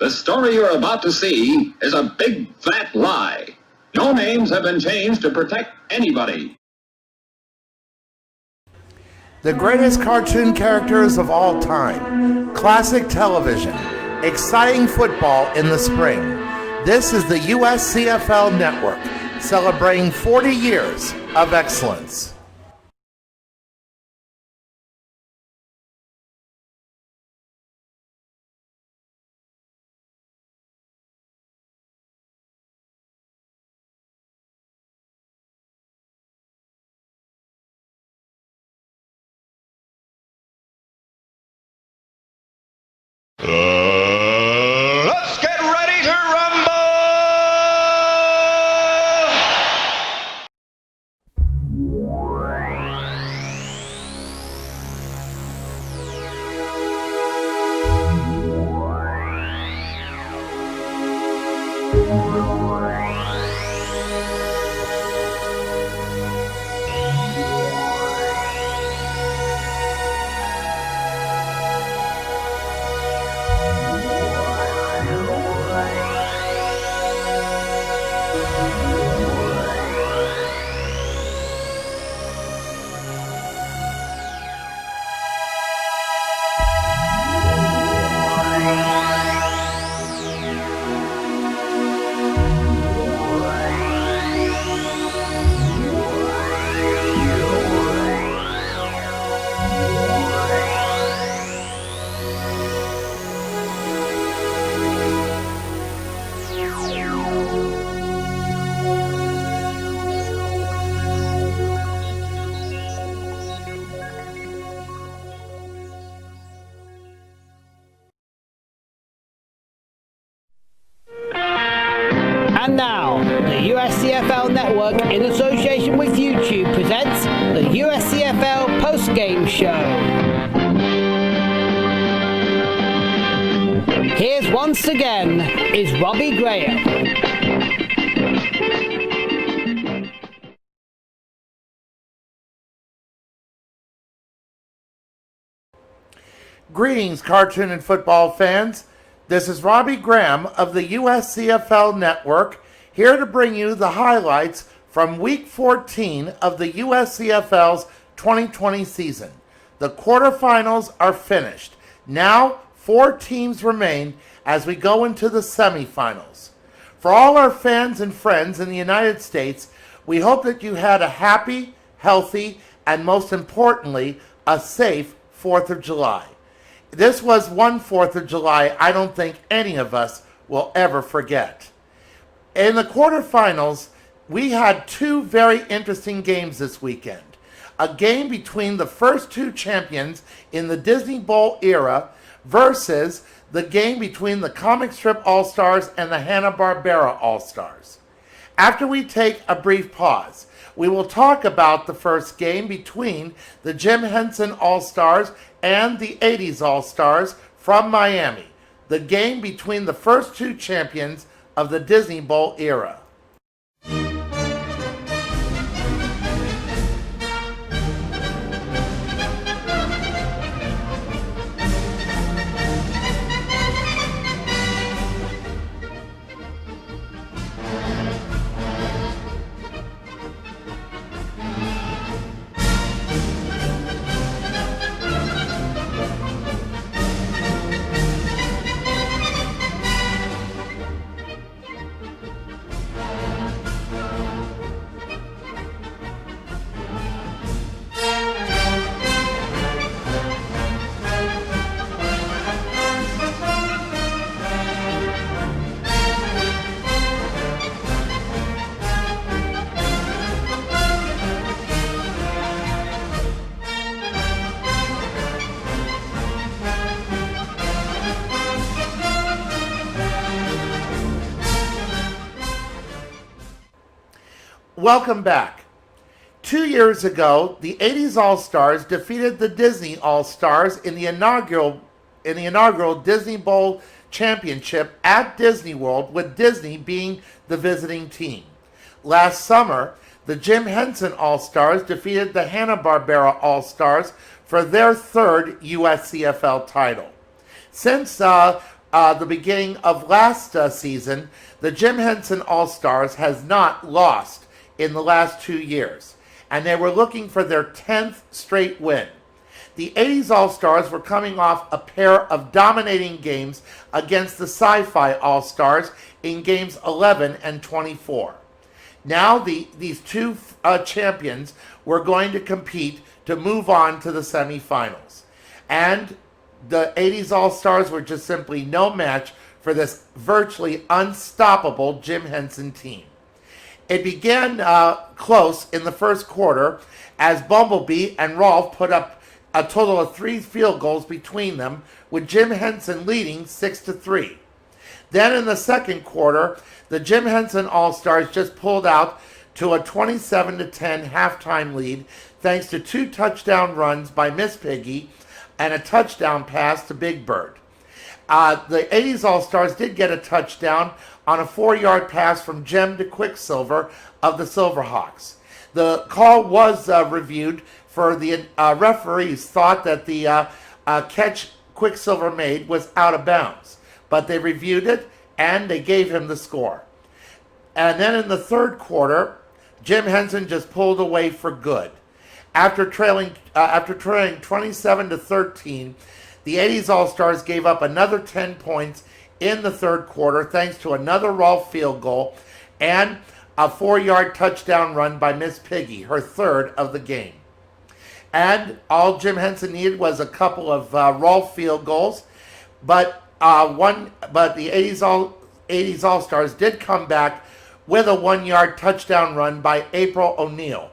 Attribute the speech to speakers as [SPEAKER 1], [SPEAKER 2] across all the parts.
[SPEAKER 1] The story you're about to see is a big, fat lie. No names have been changed to protect anybody.
[SPEAKER 2] The greatest cartoon characters of all time, classic television, exciting football in the spring. This is the USCFL Network, celebrating 40 years of excellence.
[SPEAKER 3] Let's get ready to rumble!
[SPEAKER 4] And now, the USCFL Network, in association with YouTube, presents the USCFL Postgame Show. Here's once again is Robbie Graham.
[SPEAKER 2] Greetings, cartoon and football fans. This is Robbie Graham of the USCFL Network, here to bring you the highlights from Week 14 of the USCFL's 2020 season. The quarterfinals are finished. Now, 4 teams remain as we go into the semifinals. For all our fans and friends in the United States, we hope that you had a happy, healthy, and most importantly, a safe 4th of July. This was one 4th of July I don't think any of us will ever forget. In the quarterfinals, we had 2 very interesting games this weekend. A game between the first 2 champions in the Disney Bowl era versus the game between the Comic Strip All-Stars and the Hanna-Barbera All-Stars. After we take a brief pause, we will talk about the first game between the Jim Henson All-Stars and the 80s All-Stars from Miami, the game between the first 2 champions of the Disney Bowl era. Welcome back. 2 years ago, the 80s All-Stars defeated the Disney All-Stars in the inaugural Disney Bowl championship at Disney World, with Disney being the visiting team. Last summer, the Jim Henson All-Stars defeated the Hanna-Barbera All-Stars for their 3rd USCFL title. Since the beginning of last season, the Jim Henson All-Stars has not lost in the last 2 years, and they were looking for their 10th straight win. The 80s All-Stars were coming off a pair of dominating games against the Sci-Fi All-Stars in games 11 and 24. Now these two champions were going to compete to move on to the semifinals. And the 80s All-Stars were just simply no match for this virtually unstoppable Jim Henson team. It began close in the first quarter as Bumblebee and Rolf put up a total of 3 field goals between them, with Jim Henson leading 6-3. Then in the second quarter, the Jim Henson All-Stars just pulled out to a 27-10 halftime lead thanks to 2 touchdown runs by Miss Piggy and a touchdown pass to Big Bird. The 80s All-Stars did get a touchdown on a 4-yard pass from Jem to Quicksilver of the Silverhawks. The call was reviewed for the referees thought that the catch Quicksilver made was out of bounds, but they reviewed it and they gave him the score. And then in the third quarter, Jim Henson just pulled away for good. After trailing 27-13, the 80s All-Stars gave up another 10 points in the third quarter thanks to another Rolf field goal and a 4-yard touchdown run by Miss Piggy, her third of the game. And all Jim Henson needed was a couple of Rolf field goals, but the 80s All-Stars did come back with a 1-yard touchdown run by April O'Neil,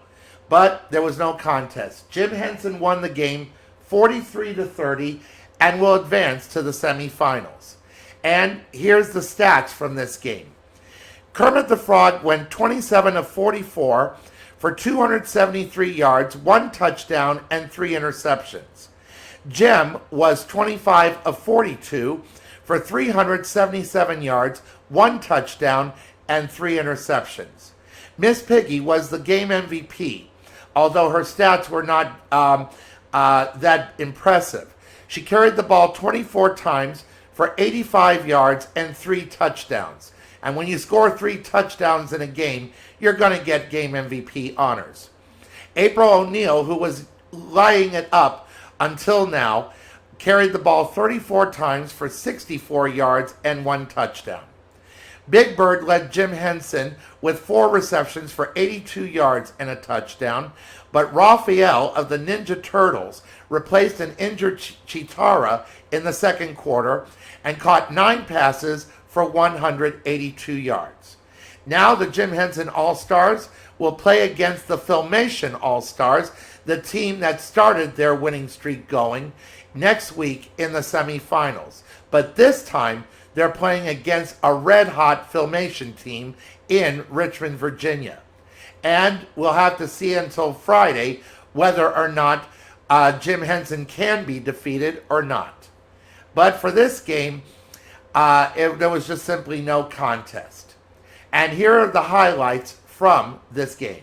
[SPEAKER 2] but there was no contest. Jim Henson won the game 43-30 and will advance to the semifinals. And here's the stats from this game. Kermit the Frog went 27 of 44 for 273 yards, 1 touchdown, and 3 interceptions. Jim was 25 of 42 for 377 yards, 1 touchdown, and 3 interceptions. Miss Piggy was the game MVP, although her stats were not that impressive. She carried the ball 24 times for 85 yards and 3 touchdowns. And when you score 3 touchdowns in a game, you're going to get game MVP honors. April O'Neil, who was lighting it up until now, carried the ball 34 times for 64 yards and 1 touchdown. Big Bird led Jim Henson with 4 receptions for 82 yards and a touchdown, but Raphael of the Ninja Turtles replaced an injured Chitara in the second quarter and caught 9 passes for 182 yards. Now the Jim Henson All-Stars will play against the Filmation All-Stars, the team that started their winning streak going, next week in the semifinals. But this time, they're playing against a red-hot Filmation team in Richmond, Virginia. And we'll have to see until Friday whether or not Jim Henson can be defeated or not. But for this game, there was just simply no contest. And here are the highlights from this game.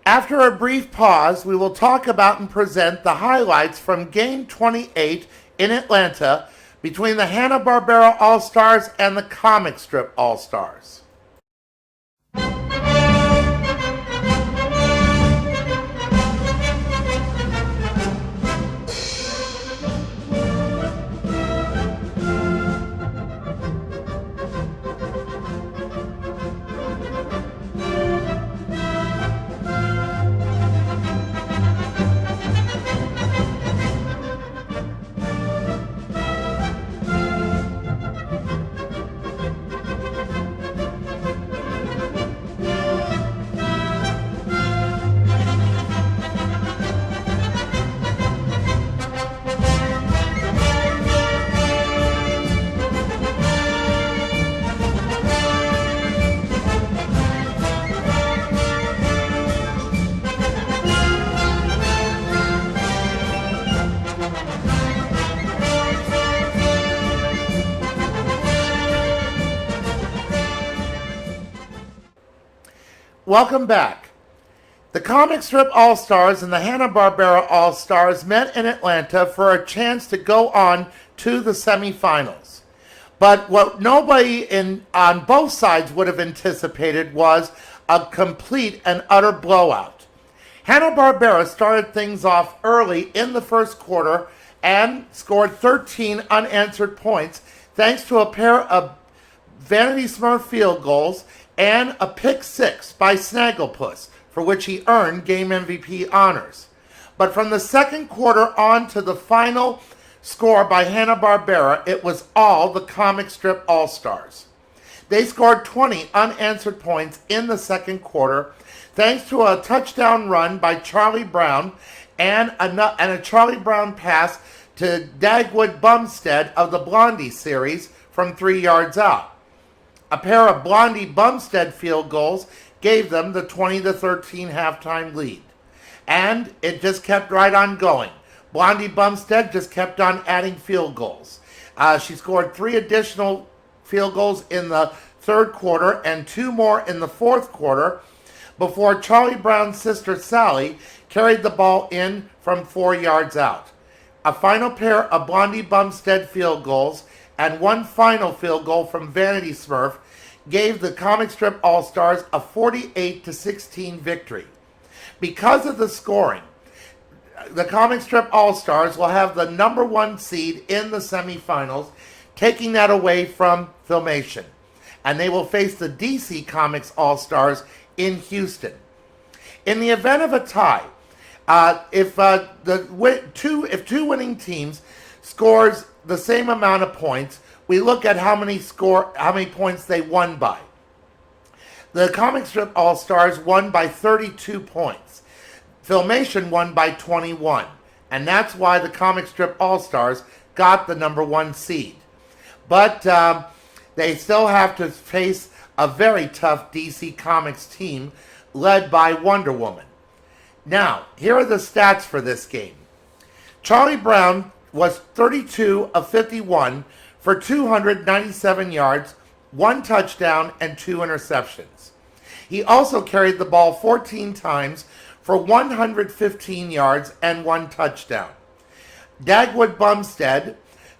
[SPEAKER 2] After a brief pause, we will talk about and present the highlights from Game 28 in Atlanta between the Hanna-Barbera All-Stars and the comic strip All-Stars. Welcome back. The comic strip All-Stars and the Hanna-Barbera All-Stars met in Atlanta for a chance to go on to the semifinals. But what nobody on both sides would have anticipated was a complete and utter blowout. Hanna-Barbera started things off early in the first quarter and scored 13 unanswered points thanks to a pair of Vanity Smurf field goals and a pick six by Snagglepuss, for which he earned game MVP honors. But from the second quarter on to the final score by Hanna-Barbera, it was all the comic strip All-Stars. They scored 20 unanswered points in the second quarter, thanks to a touchdown run by Charlie Brown and a Charlie Brown pass to Dagwood Bumstead of the Blondie series from 3 yards out. A pair of Blondie Bumstead field goals gave them the 20-13 halftime lead. And it just kept right on going. Blondie Bumstead just kept on adding field goals. She scored 3 additional field goals in the third quarter and 2 more in the fourth quarter before Charlie Brown's sister Sally carried the ball in from 4 yards out. A final pair of Blondie Bumstead field goals and one final field goal from Vanity Smurf gave the comic strip All-Stars a 48-16 victory. Because of the scoring, the comic strip All-Stars will have the number 1 seed in the semifinals, taking that away from Filmation. And they will face the DC Comics All-Stars in Houston. In the event of a tie, if two winning teams scores the same amount of points, we look at how many points they won by. The comic strip All-Stars won by 32 points. Filmation won by 21. And that's why the comic strip All-Stars got the number 1 seed. But they still have to face a very tough DC Comics team led by Wonder Woman. Now, here are the stats for this game. Charlie Brown was 32 of 51 for 297 yards, 1 touchdown, and 2 interceptions. He also carried the ball 14 times for 115 yards and 1 touchdown. Dagwood Bumstead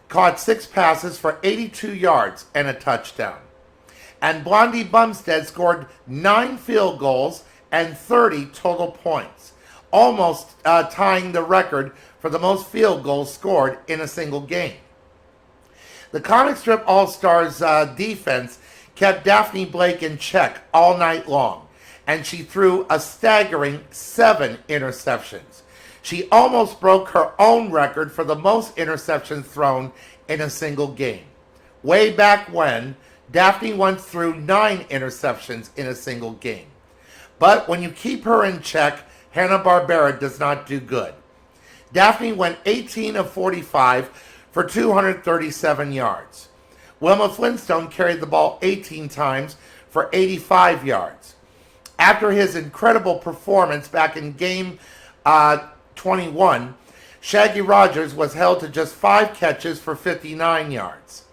[SPEAKER 2] caught 6 passes for 82 yards and a touchdown. And Blondie Bumstead scored 9 field goals and 30 total points, almost tying the record for the most field goals scored in a single game. The comic strip All-Stars defense kept Daphne Blake in check all night long, and she threw a staggering 7 interceptions. She almost broke her own record for the most interceptions thrown in a single game. Way back when, Daphne once threw 9 interceptions in a single game. But when you keep her in check, Hanna-Barbera does not do good. Daphne went 18 of 45 for 237 yards. Wilma Flintstone carried the ball 18 times for 85 yards. After his incredible performance back in game 21, Shaggy Rogers was held to just 5 catches for 59 yards.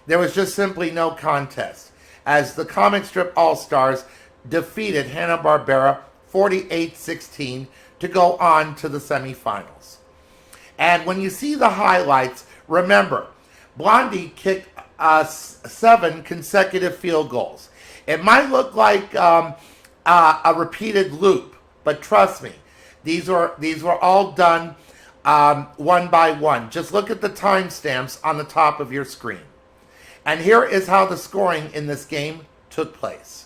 [SPEAKER 2] There was just simply no contest, as the comic strip All-Stars defeated Hanna-Barbera 48-16 to go on to the semifinals. And when you see the highlights, remember, Blondie kicked 7 consecutive field goals. It might look like a repeated loop, but trust me, these were all done one by one. Just look at the timestamps on the top of your screen. And here is how the scoring in this game took place.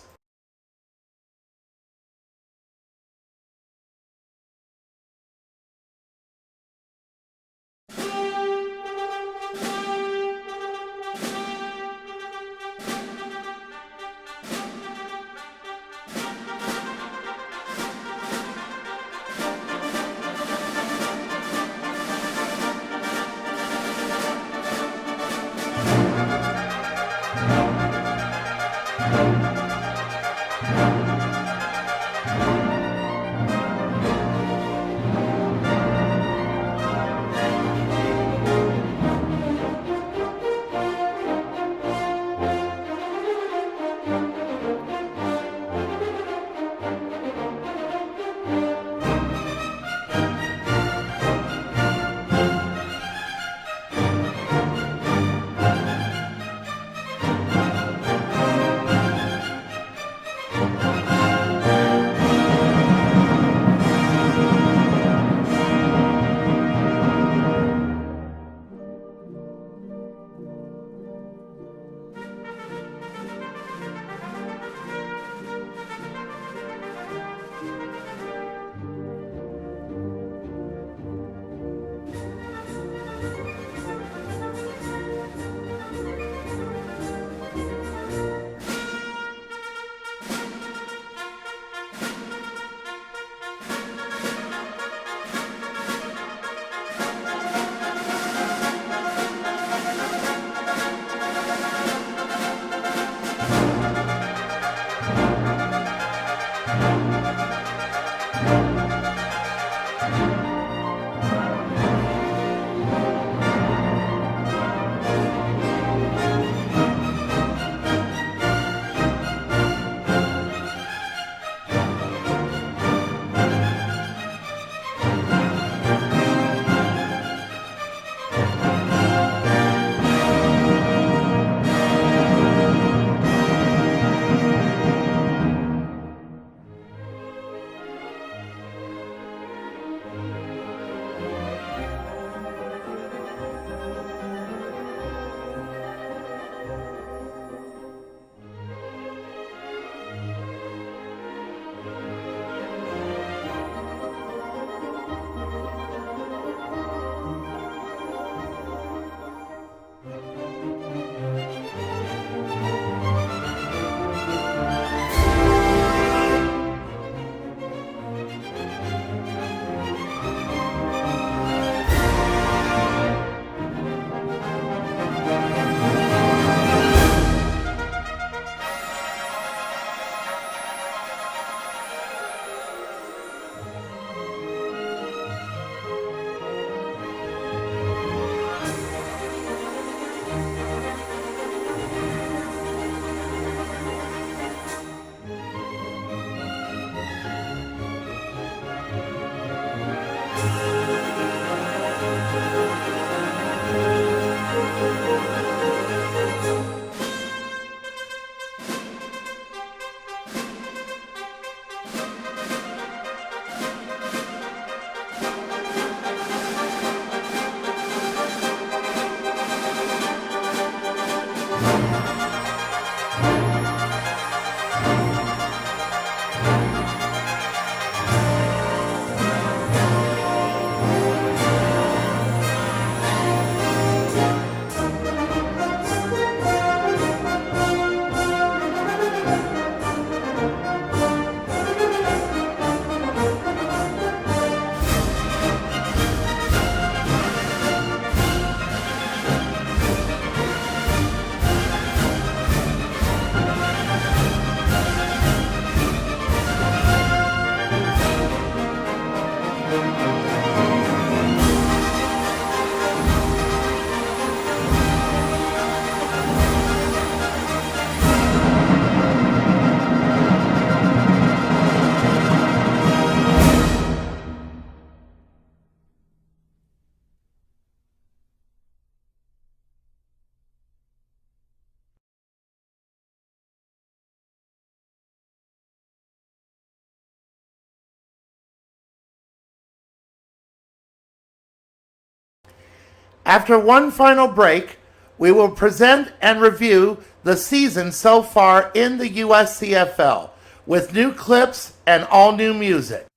[SPEAKER 2] After one final break, we will present and review the season so far in the USCFL with new clips and all new music.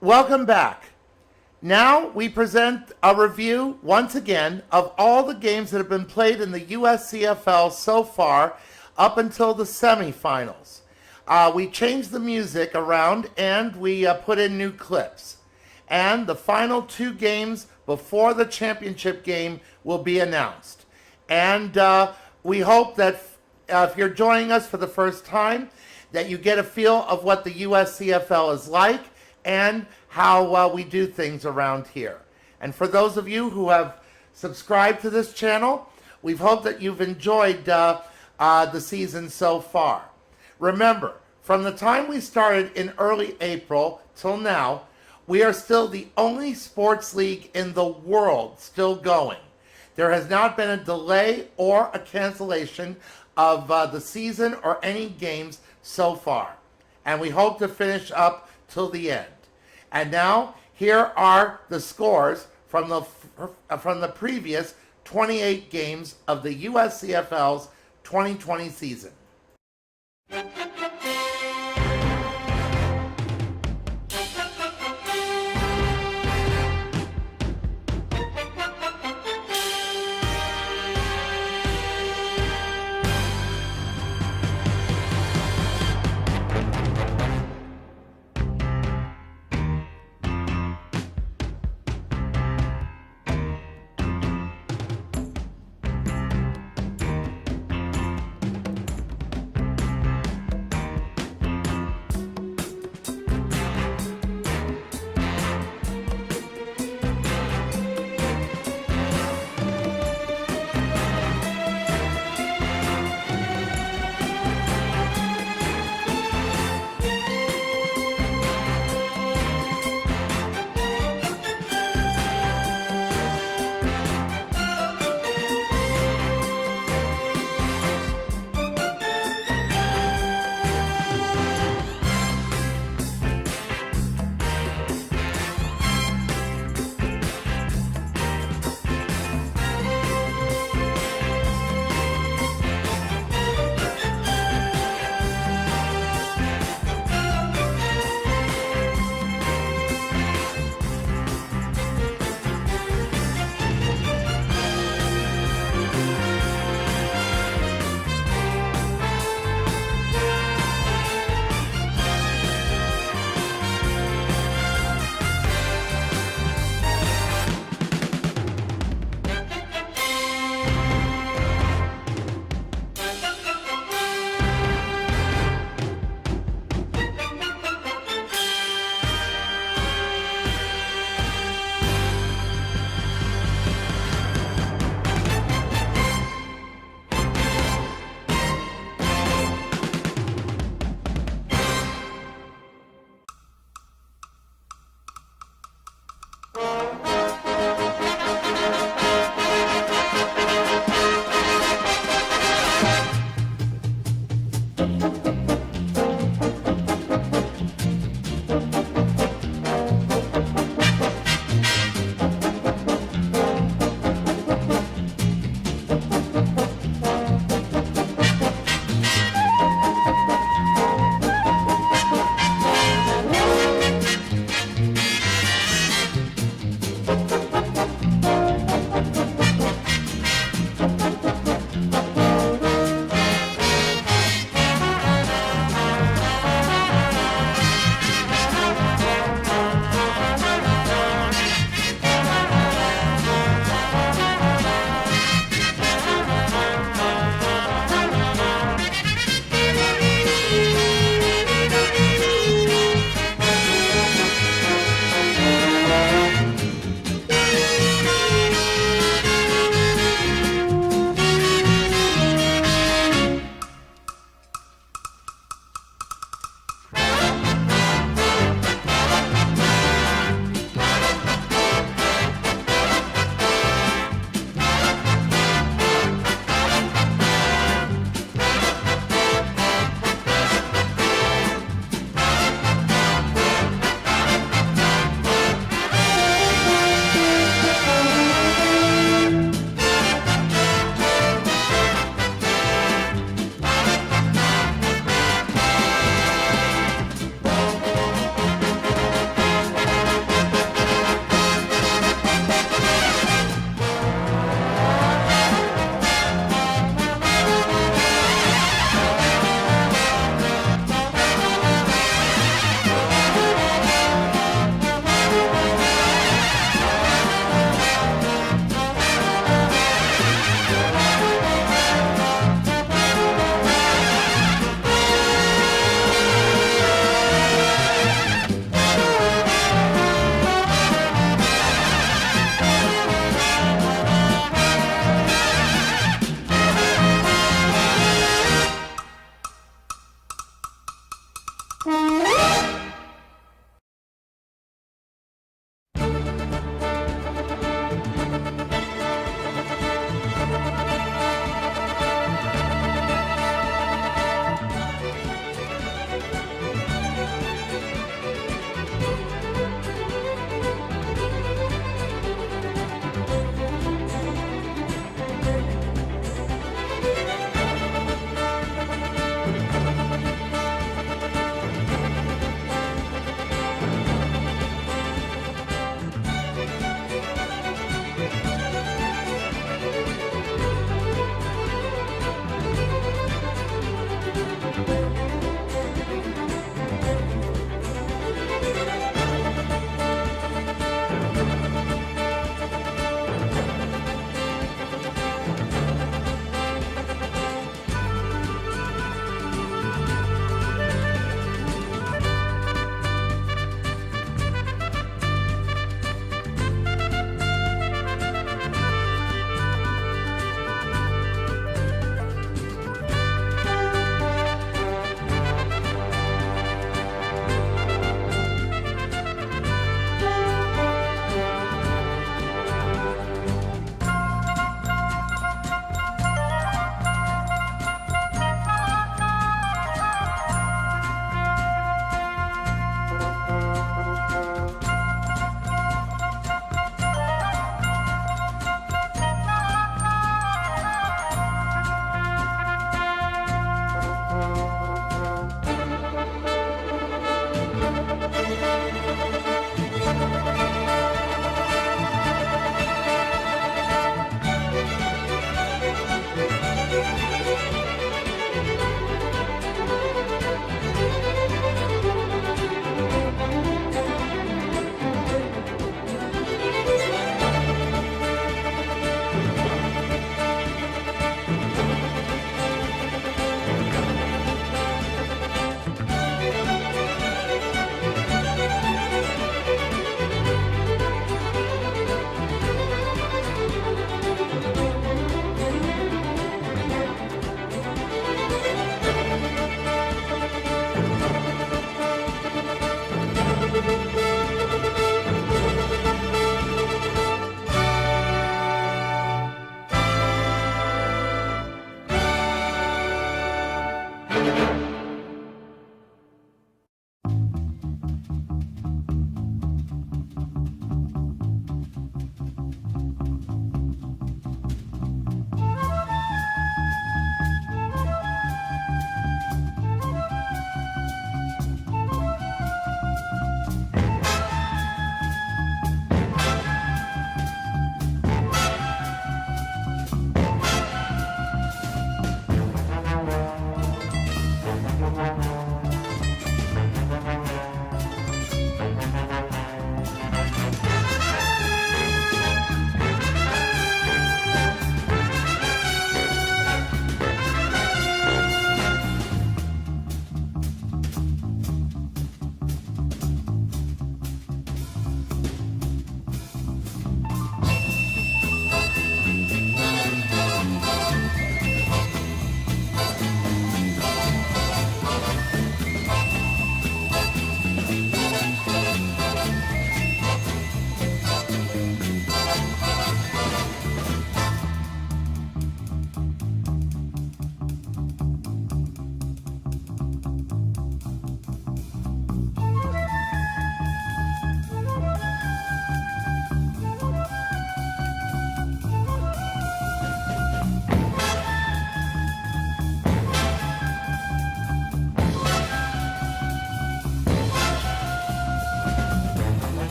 [SPEAKER 2] Welcome back. Now we present a review once again of all the games that have been played in the USCFL so far up until the semifinals. We changed the music around and we put in new clips. And the final two games before the championship game will be announced. And we hope that if you're joining us for the first time, that you get a feel of what the USCFL is like and how we do things around here. And for those of you who have subscribed to this channel, we've hoped that you've enjoyed the season so far. Remember, from the time we started in early April till now, we are still the only sports league in the world still going. There has not been a delay or a cancellation of the season or any games so far. And we hope to finish up till the end. And now, here are the scores from the previous 28 games of the USCFL's 2020 season.